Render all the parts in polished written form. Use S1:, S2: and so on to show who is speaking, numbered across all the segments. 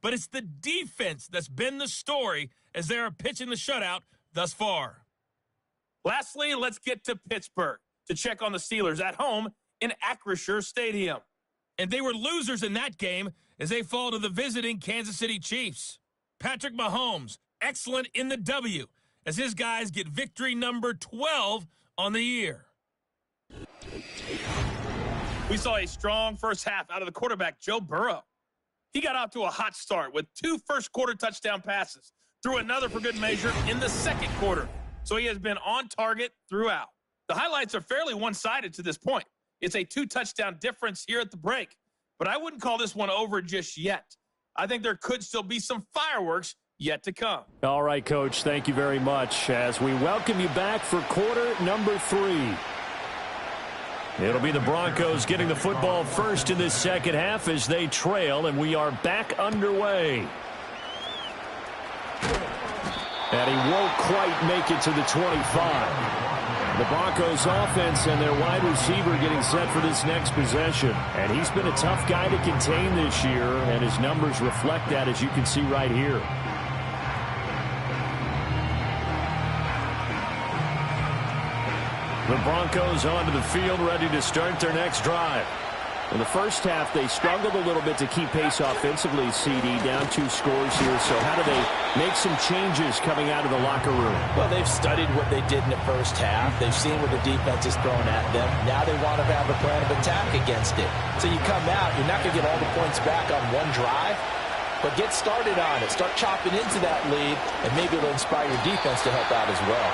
S1: but it's the defense that's been the story as they are pitching the shutout thus far. Lastly, let's get to Pittsburgh to check on the Steelers at home in Acrisure Stadium. And they were losers in that game as they fall to the visiting Kansas City Chiefs. Patrick Mahomes, excellent in the W, as his guys get victory number 12 on the year. We saw a strong first half out of the quarterback, Joe Burrow. He got off to a hot start with 2 first-quarter touchdown passes, threw another for good measure in the second quarter. So he has been on target throughout. The highlights are fairly one-sided to this point. It's a 2-touchdown difference here at the break, but I wouldn't call this one over just yet. I think there could still be some fireworks yet to come.
S2: All right, Coach, thank you very much as we welcome you back for quarter number 3. It'll be the Broncos getting the football first in this second half as they trail, and we are back underway. And he won't quite make it to the 25. The Broncos offense and their wide receiver getting set for this next possession. And he's been a tough guy to contain this year, and his numbers reflect that, as you can see right here. The Broncos onto the field, ready to start their next drive. In the first half, they struggled a little bit to keep pace offensively, CD, down 2 scores here. So how do they make some changes coming out of the locker room?
S3: Well, they've studied what they did in the first half. They've seen what the defense is throwing at them. Now they want to have a plan of attack against it. So you come out, you're not going to get all the points back on one drive, but get started on it. Start chopping into that lead, and maybe it'll inspire your defense to help out as well.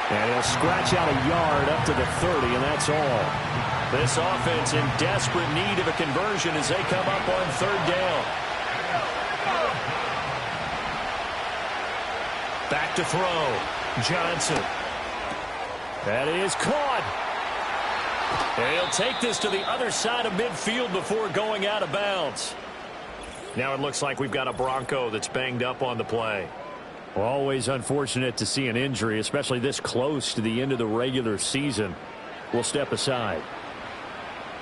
S2: And he'll scratch out a yard up to the 30, and that's all. This offense in desperate need of a conversion as they come up on 3rd down. Back to throw. Johnson. That is caught. And he'll take this to the other side of midfield before going out of bounds. Now it looks like we've got a Bronco that's banged up on the play. Always unfortunate to see an injury, especially this close to the end of the regular season. We'll step aside.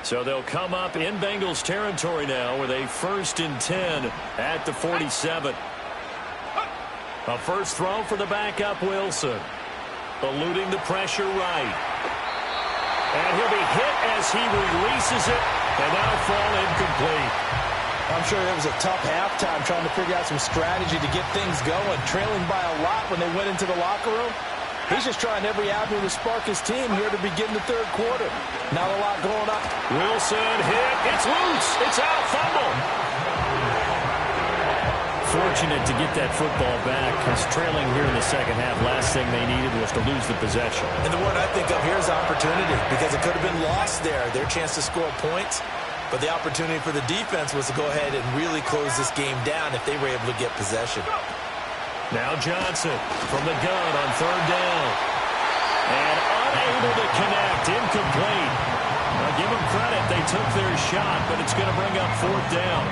S2: So they'll come up in Bengals territory now with a 1st and 10 at the 47. A first throw for the backup Wilson. Eluding the pressure right. And he'll be hit as he releases it. And that'll fall incomplete.
S3: I'm sure it was a tough halftime trying to figure out some strategy to get things going. Trailing by a lot when they went into the locker room. He's just trying every avenue to spark his team here to begin the 3rd quarter. Not a lot going on.
S2: Wilson hit. It's loose. It's out. Fumble. Fortunate to get that football back. Because trailing here in the second half, last thing they needed was to lose the possession.
S3: And the word I think of here is opportunity, because it could have been lost there. Their chance to score points. But the opportunity for the defense was to go ahead and really close this game down if they were able to get possession.
S2: Now Johnson from the gun on 3rd down. And unable to connect. Incomplete. Now give them credit. They took their shot, but it's going to bring up 4th down.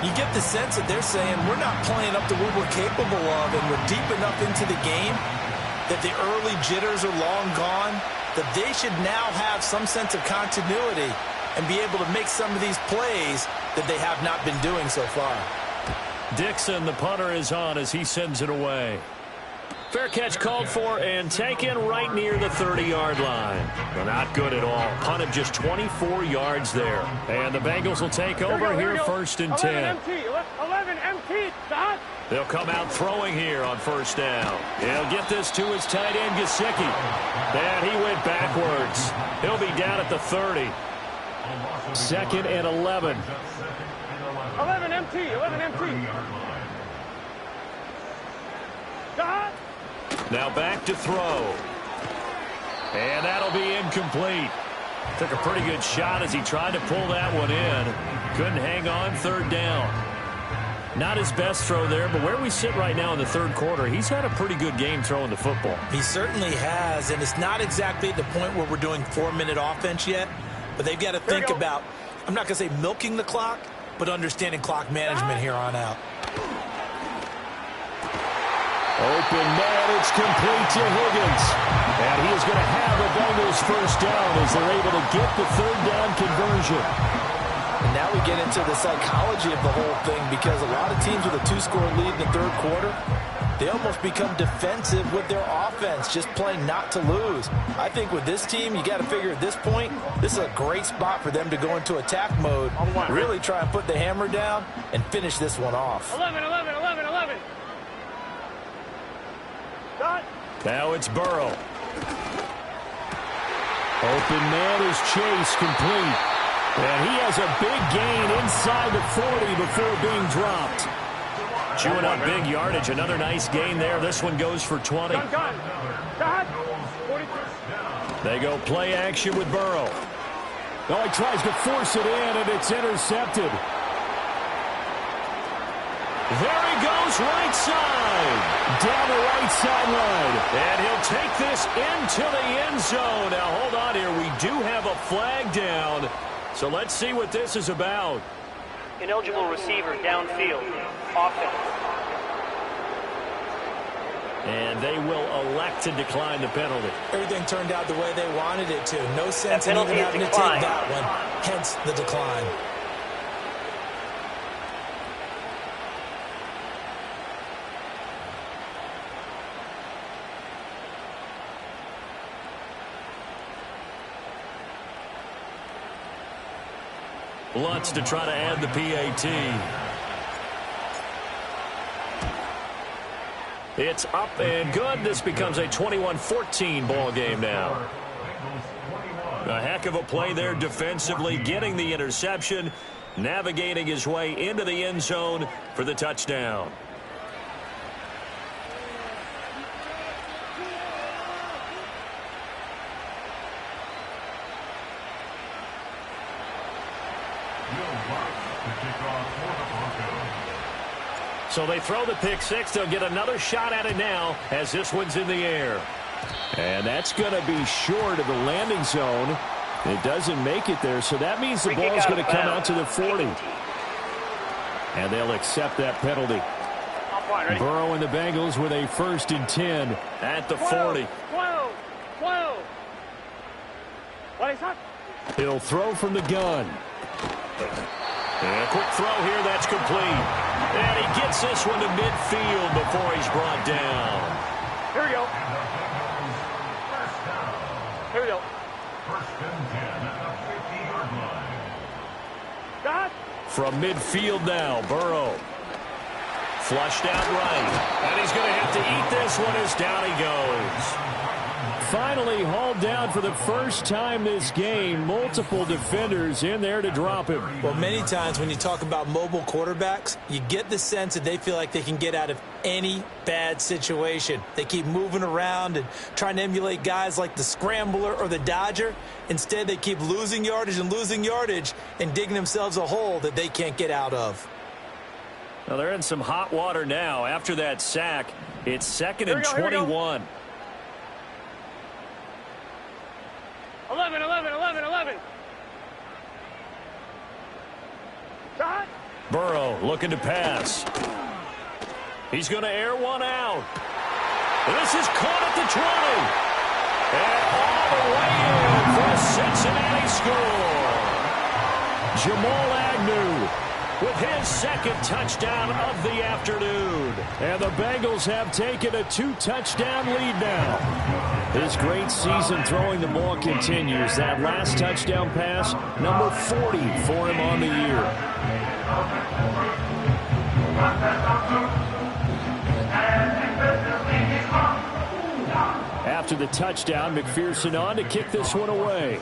S3: You get the sense that they're saying we're not playing up to what we're capable of, and we're deep enough into the game that the early jitters are long gone, that they should now have some sense of continuity and be able to make some of these plays that they have not been doing so far.
S2: Dixon, the punter, is on as he sends it away. Fair catch called for and taken right near the 30-yard line. Well, not good at all. Punt of just 24 yards there. And the Bengals will take over here 1st and 10.
S4: 11 MT, Dot.
S2: They'll come out throwing here on 1st down. He'll get this to his tight end, Gesicki. And he went backwards. He'll be down at the 30. 2nd and 11.
S4: 11 MT, 11 MT. Dot.
S2: Now back to throw. And that'll be incomplete. Took a pretty good shot as he tried to pull that one in. Couldn't hang on 3rd down. Not his best throw there, but where we sit right now in the 3rd quarter, he's had a pretty good game throwing the football.
S3: He certainly has, and it's not exactly at the point where we're doing 4-minute offense yet, but they've got to think about, I'm not going to say milking the clock, but understanding clock management here on out.
S2: Open man, it's complete to Higgins. And he is going to have the Bengals 1st down as they're able to get the 3rd down conversion.
S3: And now we get into the psychology of the whole thing, because a lot of teams with a 2-score lead in the third quarter, they almost become defensive with their offense, just playing not to lose. I think with this team, you got to figure at this point, this is a great spot for them to go into attack mode, really try and put the hammer down and finish this one off.
S4: 11, 11, 11, 11. Dot.
S2: Now it's Burrow. Open man is Chase, complete. And he has a big gain inside the 40 before being dropped. Chewing up big yardage. Another nice gain there. This one goes for 20.
S4: Gun. Dot. 42.
S2: They go play action with Burrow.
S5: Oh, he tries to force it in, and it's intercepted.
S2: There he goes, right side.
S5: Down the right sideline.
S2: And he'll take this into the end zone. Now, hold on here. We do have a flag down. So let's see what this is about.
S6: Ineligible receiver downfield. Offense.
S2: And they will elect to decline the penalty.
S3: Everything turned out the way they wanted it to. No sense in
S6: penalty
S3: even
S6: is
S3: having to take
S6: declined.
S3: that one. Hence the decline.
S2: Lutz to try to add the PAT. It's up and good. This becomes a 21-14 ball game now. A heck of a play there defensively, getting the interception, navigating his way into the end zone for the touchdown. So they throw the pick six. They'll get another shot at it now as this one's in the air.
S5: And that's going to be short of the landing zone. It doesn't make it there, so that means the ball is going to come out to the 40. And they'll accept that penalty. Burrow and the Bengals with a 1st and 10
S2: at the 40.
S4: 12. What is that?
S5: He'll throw from the gun.
S2: And a quick throw here, that's complete. And he gets this one to midfield before he's brought down.
S4: Here we go. Here we go. Dot.
S2: From midfield now, Burrow. Flushed out right. And he's going to have to eat this one as down he goes.
S5: Finally hauled down for the first time this game. Multiple defenders in there to drop him.
S3: Well, many times when you talk about mobile quarterbacks, you get the sense that they feel like they can get out of any bad situation. They keep moving around and trying to emulate guys like the Scrambler or the Dodger. Instead, they keep losing yardage and digging themselves a hole that they can't get out of.
S2: Well, they're in some hot water now. After that sack, it's 2nd and 21.
S4: 11. Dot.
S2: Burrow looking to pass. He's going to air one out. This is caught at the 20. And all the way in for a Cincinnati score. Jamal Agnew with his 2nd touchdown of the afternoon.
S5: And the Bengals have taken a 2-touchdown lead now. His great season throwing the ball continues. That last touchdown pass, number 40 for him on the year. After the touchdown, McPherson on to kick this one away.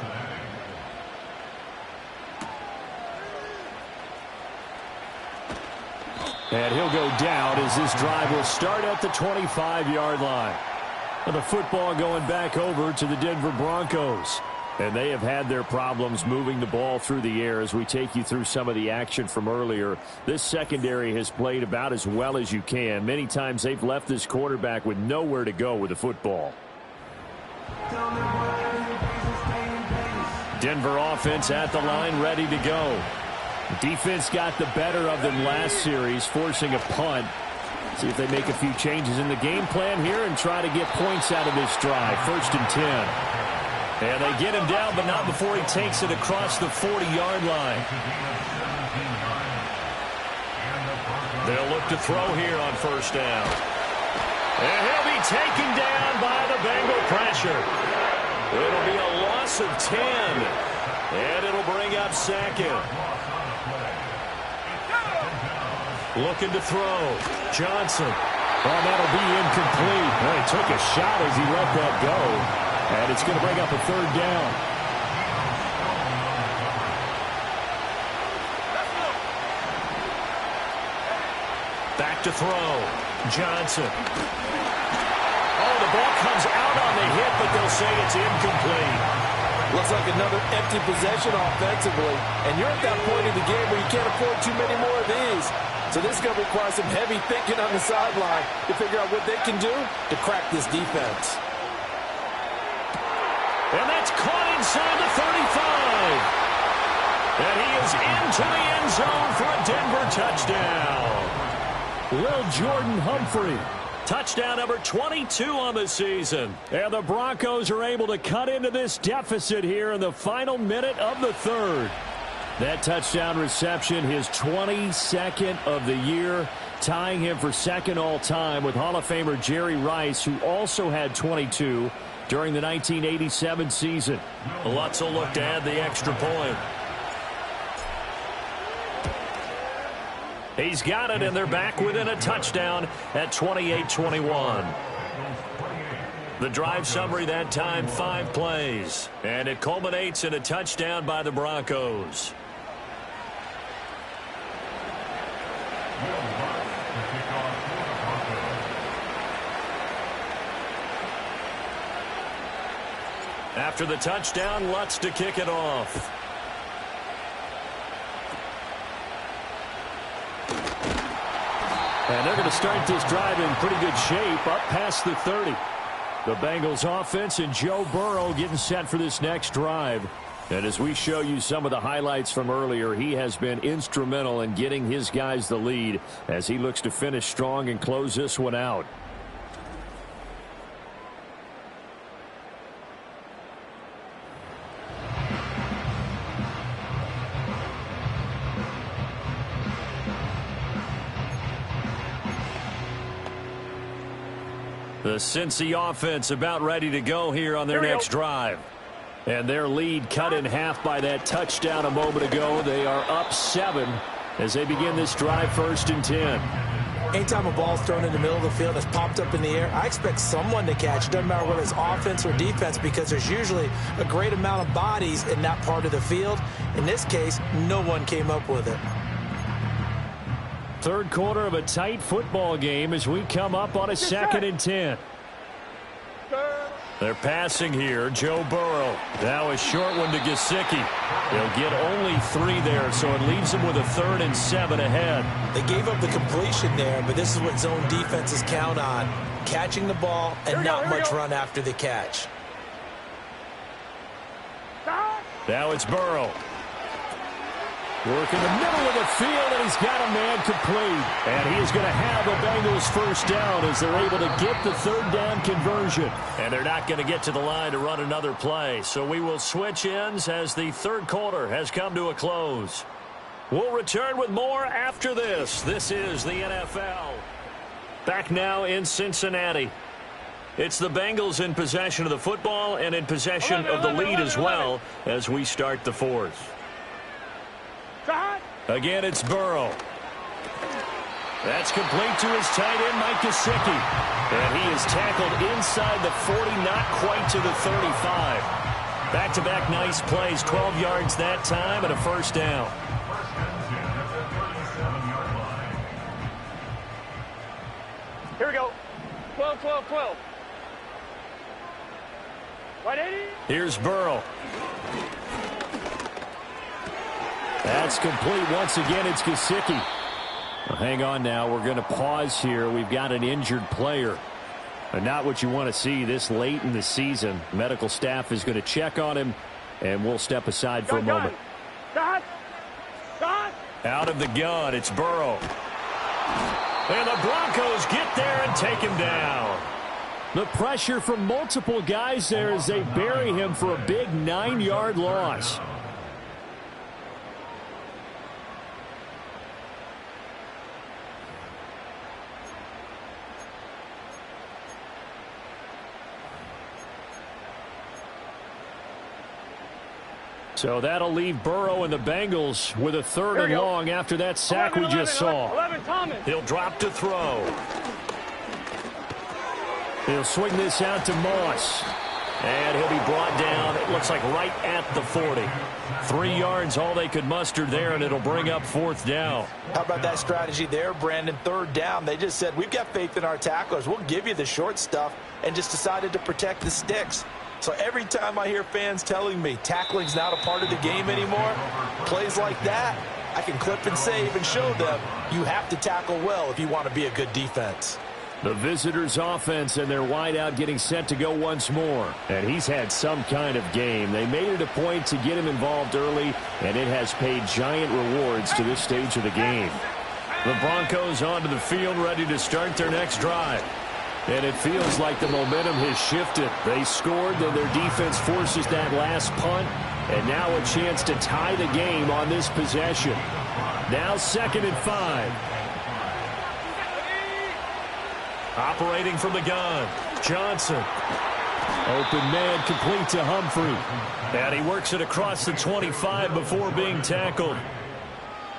S5: And he'll go down as this drive will start at the 25-yard line. And the football going back over to the Denver Broncos. And they have had their problems moving the ball through the air as we take you through some of the action from earlier. This secondary has played about as well as you can. Many times they've left this quarterback with nowhere to go with the football. Denver offense at the line, ready to go. Defense got the better of them last series, forcing a punt. See if they make a few changes in the game plan here and try to get points out of this drive. 1st and 10.
S2: And they get him down, but not before he takes it across the 40-yard line. They'll look to throw here on first down. And he'll be taken down by the Bengal pressure. It'll be a loss of 10. And it'll bring up second. Looking to throw. Johnson.
S5: Well, that'll be incomplete. Well, he took a shot as he let that go. And it's going to bring up a third down.
S2: Back to throw. Johnson. Oh, the ball comes out on the hit, but they'll say it's incomplete.
S3: Looks like another empty possession offensively. And you're at that point in the game where you can't afford too many more of these. So this is going to require some heavy thinking on the sideline to figure out what they can do to crack this defense.
S2: And that's caught inside the 35. And he is into the end zone for a Denver touchdown.
S5: Lil Jordan Humphrey.
S2: Touchdown number 22 on the season.
S5: And the Broncos are able to cut into this deficit here in the final minute of the third. That touchdown reception, his 22nd of the year, tying him for second all-time with Hall of Famer Jerry Rice, who also had 22 during the 1987 season.
S2: Lutz will look to add the extra point. He's got it, and they're back within a touchdown at 28-21. The drive summary that time, 5 plays. And it culminates in a touchdown by the Broncos. After the touchdown, Lutz to kick it off.
S5: And they're going to start this drive in pretty good shape, up past the 30. The Bengals offense and Joe Burrow getting set for this next drive. And as we show you some of the highlights from earlier, he has been instrumental in getting his guys the lead as he looks to finish strong and close this one out.
S2: The Cincy offense about ready to go here on their next drive.
S5: And their lead cut in half by that touchdown a moment ago. They are up 7 as they begin this drive, 1st and 10.
S3: Anytime a ball's thrown in the middle of the field that's popped up in the air, I expect someone to catch. It doesn't matter whether it's offense or defense, because there's usually a great amount of bodies in that part of the field. In this case, no one came up with it.
S5: Third quarter of a tight football game as we come up on a 2nd and 10.
S2: They're passing here. Joe Burrow. Now a short one to Gesicki. They'll get only 3 there, so it leaves them with a 3rd and 7 ahead.
S3: They gave up the completion there, but this is what zone defenses count on. Catching the ball and not much run after the catch.
S2: Now it's Burrow.
S5: Work in the middle of the field, and he's got a man complete. And he is going to have the Bengals first down as they're able to get the 3rd down conversion.
S2: And they're not going to get to the line to run another play. So we will switch ends as the third quarter has come to a close. We'll return with more after this. This is the NFL. Back now in Cincinnati. It's the Bengals in possession of the football and in possession of the lead as well as we start the 4th. Again, it's Burrow. That's complete to his tight end, Mike Gesicki. And he is tackled inside the 40, not quite to the 35. Back-to-back nice plays, 12 yards that time and a first down.
S4: Here we go. 12, 12, 12. 180.
S2: Here's Burrow.
S5: That's complete once again. It's Gesicki. Well, hang on now. We're going to pause here. We've got an injured player. And not what you want to see this late in the season. Medical staff is going to check on him, and we'll step aside for a moment.
S2: Out of the gun, it's Burrow. And the Broncos get there and take him down.
S5: The pressure from multiple guys there as they bury him for a big 9-yard loss. So that'll leave Burrow and the Bengals with a third and long after that sack
S4: 11,
S5: we just saw.
S4: 11, Thomas.
S2: He'll drop to throw.
S5: He'll swing this out to Moss.
S2: And he'll be brought down, it looks like right at the 40.
S5: 3 yards, all they could muster there, and it'll bring up 4th down.
S3: How about that strategy there, Brandon? 3rd down. They just said, we've got faith in our tacklers. We'll give you the short stuff, and just decided to protect the sticks. So every time I hear fans telling me tackling's not a part of the game anymore, plays like that, I can clip and save and show them you have to tackle well if you want to be a good defense.
S5: The visitors' offense and their wideout getting set to go once more. And he's had some kind of game. They made it a point to get him involved early, and it has paid giant rewards to this stage of the game. The Broncos onto the field, ready to start their next drive. And it feels like the momentum has shifted. They scored, then their defense forces that last punt, and now a chance to tie the game on this possession. Now 2nd and 5.
S2: Operating from the gun, Johnson.
S5: Open man, complete to Humphrey.
S2: And he works it across the 25 before being tackled.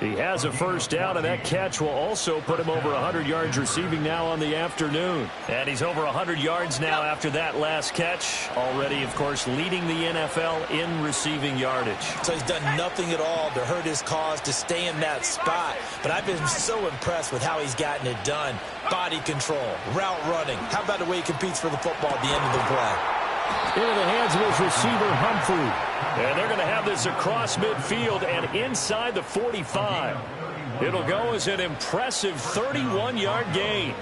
S5: He has a first down, and that catch will also put him over 100 yards receiving now on the afternoon.
S2: And he's over 100 yards now after that last catch. Already, of course, leading the NFL in receiving yardage.
S3: So he's done nothing at all to hurt his cause, to stay in that spot. But I've been so impressed with how he's gotten it done. Body control, route running. How about the way he competes for the football at the end of the play?
S5: Into the hands of his receiver, Humphrey.
S2: And they're going to have this across midfield and inside the 45. It'll go as an impressive 31-yard gain.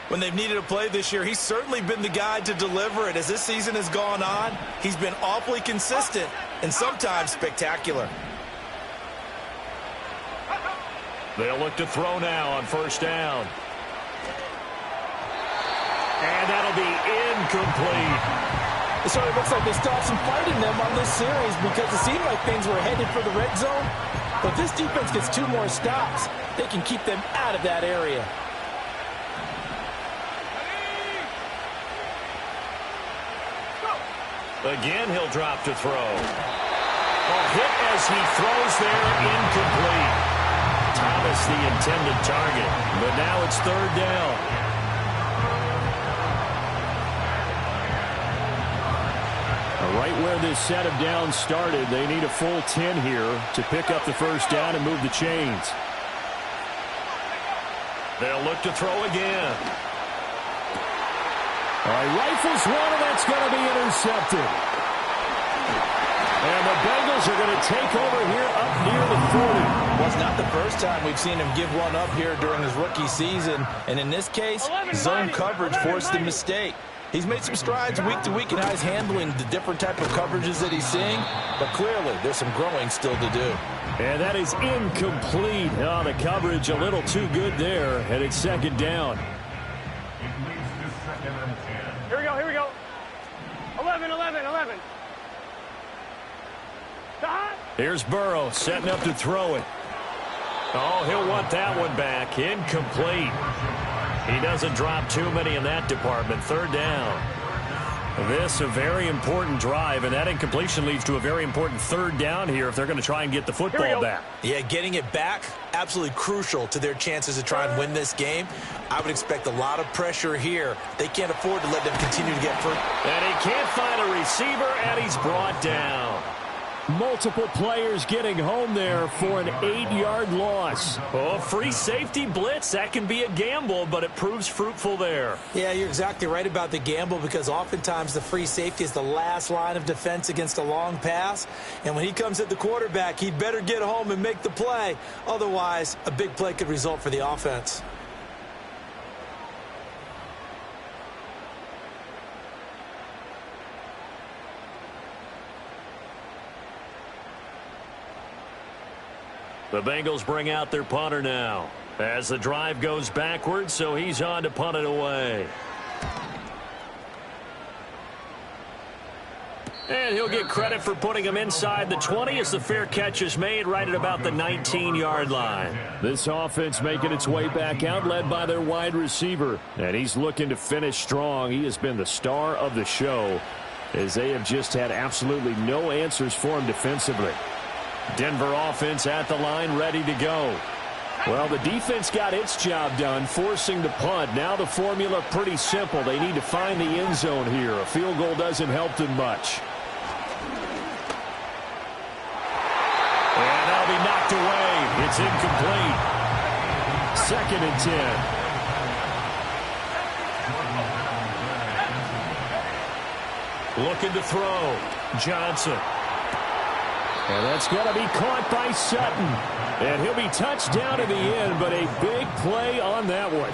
S3: When they've needed a play this year, he's certainly been the guy to deliver it. As this season has gone on, he's been awfully consistent and sometimes spectacular.
S2: They'll look to throw now on first down. And that'll be incomplete.
S3: So it looks like they still have some fight in them on this series because it seemed like things were headed for the red zone. But this defense gets 2 more stops. They can keep them out of that area.
S2: Again, he'll drop to throw. A hit as he throws there, incomplete. Thomas the intended target, but now it's 3rd down.
S5: Right where this set of downs started, they need a full 10 here to pick up the first down and move the chains.
S2: They'll look to throw again.
S5: All right, rifles one, and that's going to be intercepted. And the Bengals are going to take over here up near the 40.
S3: Well, it's not the first time we've seen him give one up here during his rookie season. And in this case, zone coverage forced the mistake. He's made some strides week to week in how he's handling the different type of coverages that he's seeing, but clearly there's some growing still to do.
S5: And that is incomplete. Oh, the coverage a little too good there, and it's 2nd down.
S4: Here we go, here we go. 11, 11, 11.
S2: Here's Burrow setting up to throw it. Oh, he'll want that one back. Incomplete. He doesn't drop too many in that department. 3rd down. This a very important drive, and that incompletion leads to a very important 3rd down here if they're going to try and get the football back.
S3: Yeah, getting it back, absolutely crucial to their chances to try and win this game. I would expect a lot of pressure here. They can't afford to let them continue to get first.
S2: And he can't find a receiver, and he's brought down.
S5: Multiple players getting home there for an 8-yard loss.
S2: Oh, free safety blitz. That can be a gamble, but it proves fruitful there.
S3: Yeah, you're exactly right about the gamble because oftentimes the free safety is the last line of defense against a long pass. And when he comes at the quarterback, he'd better get home and make the play. Otherwise, a big play could result for the offense.
S2: The Bengals bring out their punter now as the drive goes backwards, so he's on to punt it away. And he'll get credit for putting him inside the 20 as the fair catch is made right at about the 19-yard line.
S5: This offense making its way back out, led by their wide receiver. And he's looking to finish strong. He has been the star of the show. as they have just had absolutely no answers for him defensively. Denver offense at the line, ready to go. Well, the defense got its job done, forcing the punt. Now the formula pretty simple. They need to find the end zone here. A field goal doesn't help them much. And that'll be knocked away. It's incomplete. 2nd and 10. Looking to throw. Johnson. And that's going to be caught by Sutton. And he'll be touched down in the end, but a big play on that one.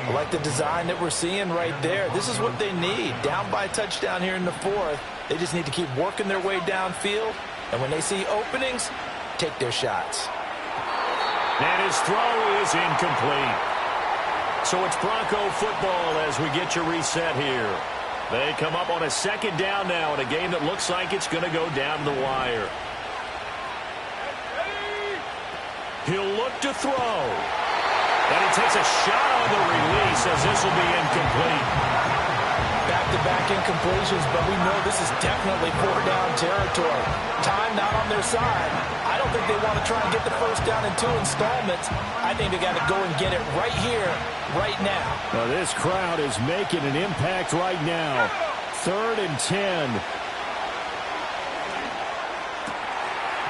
S3: I like the design that we're seeing right there. This is what they need. Down by a touchdown here in the 4th. They just need to keep working their way downfield. And when they see openings, take their shots.
S2: And his throw is incomplete. So it's Bronco football as we get your reset here. They come up on a 2nd down now in a game that looks like it's going to go down the wire. He'll look to throw. And he takes a shot on the release as this will be incomplete.
S3: Back-to-back incompletions, but we know this is definitely 4th-down territory. Time not on their side. I don't think they want to try and get the 1st down in 2 installments. I think they got to go and get it right here, right now.
S5: Well, this crowd is making an impact right now. 3rd and 10.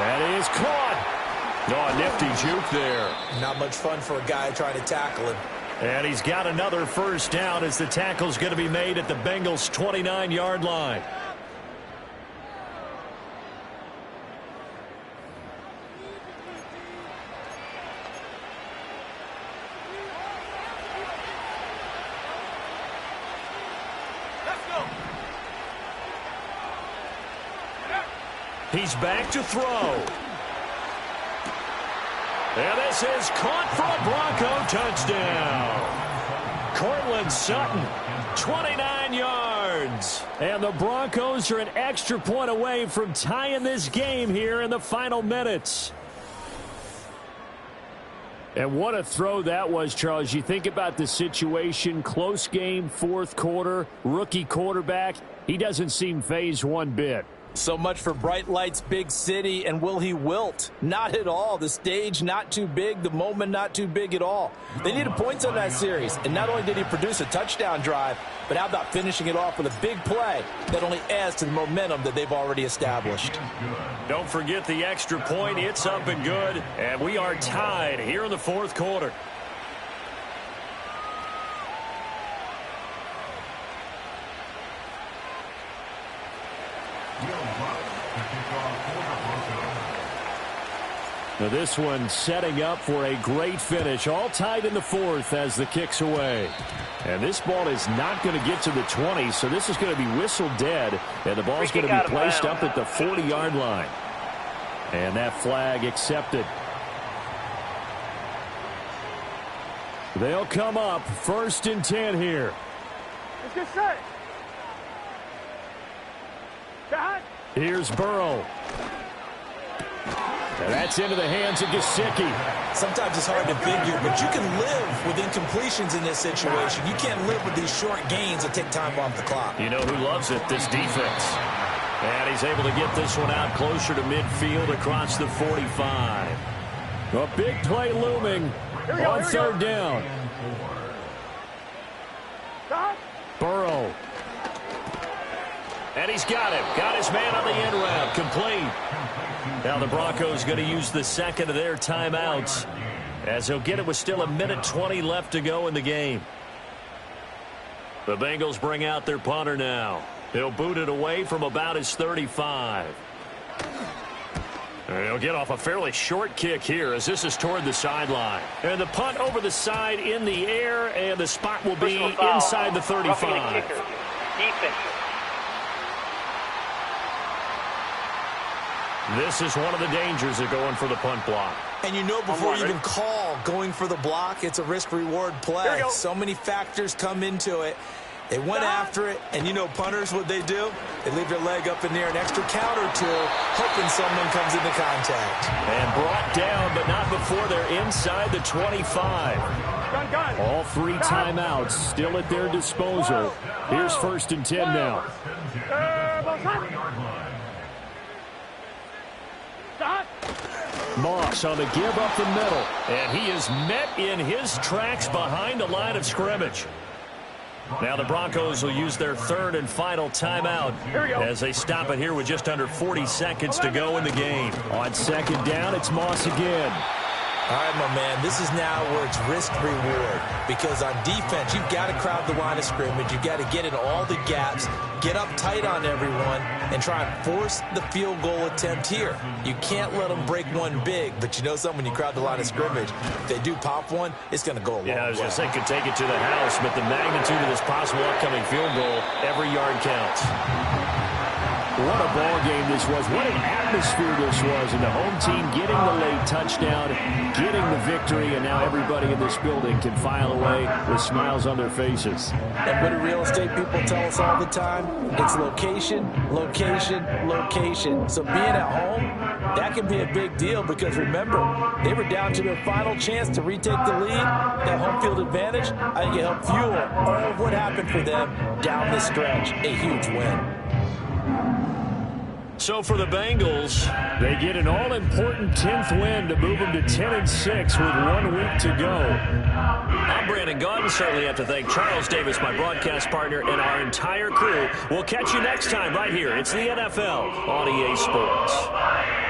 S5: That is caught. Oh, a nifty juke there.
S3: Not much fun for a guy trying to tackle him.
S2: And he's got another 1st down as the tackle's going to be made at the Bengals' 29-yard line. He's back to throw. And this is caught for a Bronco touchdown. Cortland Sutton, 29 yards.
S5: And the Broncos are an extra point away from tying this game here in the final minutes. And what a throw that was, Charles. You think about the situation, close game, 4th quarter, rookie quarterback. He doesn't seem fazed one bit.
S3: So much for bright lights, big city, and will he wilt? Not at all. The stage not too big, the moment not too big at all. They needed points on that series, and not only did he produce a touchdown drive, but how about finishing it off with a big play that only adds to the momentum that they've already established.
S2: Don't forget the extra point. It's up and good, and we are tied here in the 4th quarter.
S5: Now this one setting up for a great finish. All tied in the 4th as the kick's away. And this ball is not going to get to the 20, so this is going to be whistled dead. And the ball's going to be placed up at the 40-yard line. And that flag accepted. They'll come up 1st and 10 here.
S4: Let's get set. Shot.
S5: Here's Burrow. And that's into the hands of Gesicki.
S3: Sometimes it's hard to figure, but you can live with incompletions in this situation. You can't live with these short gains that take time off the clock.
S2: You know who loves it? This defense. And he's able to get this one out closer to midfield across the 45.
S5: A big play looming on 3rd down.
S4: Stop.
S5: Burrow.
S2: And he's got him. Got his man on the end route. Complete. Now the Broncos going to use the 2nd of their timeouts as they'll get it with still 1:20 left to go in the game. The Bengals bring out their punter now. He'll boot it away from about his 35. And he'll get off a fairly short kick here as this is toward the sideline. And the punt over the side in the air, and the spot will be inside the 35.
S6: Defense.
S2: This is one of the dangers of going for the punt block.
S3: And you know before you even call going for the block, it's a risk-reward play. So many factors come into it. They went after it, and you know punters, what they do? They leave their leg up in the air an extra count or two, hoping someone comes into contact.
S2: And brought down, but not before they're inside the 25.
S4: Gun.
S5: All 3 timeouts still at their disposal. Here's 1st and 10 now.
S2: Moss on the give up the middle. And he is met in his tracks behind the line of scrimmage. Now the Broncos will use their 3rd and final timeout as they stop it here with just under 40 seconds to go in the game.
S5: On 2nd down, it's Moss again.
S3: All right, my man, this is now where it's risk-reward, because on defense, you've got to crowd the line of scrimmage. You've got to get in all the gaps, get up tight on everyone, and try and force the field goal attempt here. You can't let them break one big, but you know something, when you crowd the line of scrimmage, if they do pop one, it's going to go a long way.
S2: Yeah, I was going to say, could take it to the house, but the magnitude of this possible upcoming field goal, every yard counts.
S5: What a ball game this was. What an atmosphere this was. And the home team getting the late touchdown, getting the victory, and now everybody in this building can file away with smiles on their faces.
S3: And what do real estate people tell us all the time? It's location, location, location. So being at home, that can be a big deal, because remember, they were down to their final chance to retake the lead. That home field advantage, I think it helped fuel all of what happened for them down the stretch. A huge win.
S2: So for the Bengals,
S5: they get an all-important 10th win to move them to 10-6 with 1 week to go.
S2: I'm Brandon Gaudin. Certainly have to thank Charles Davis, my broadcast partner, and our entire crew. We'll catch you next time right here. It's the NFL on EA Sports.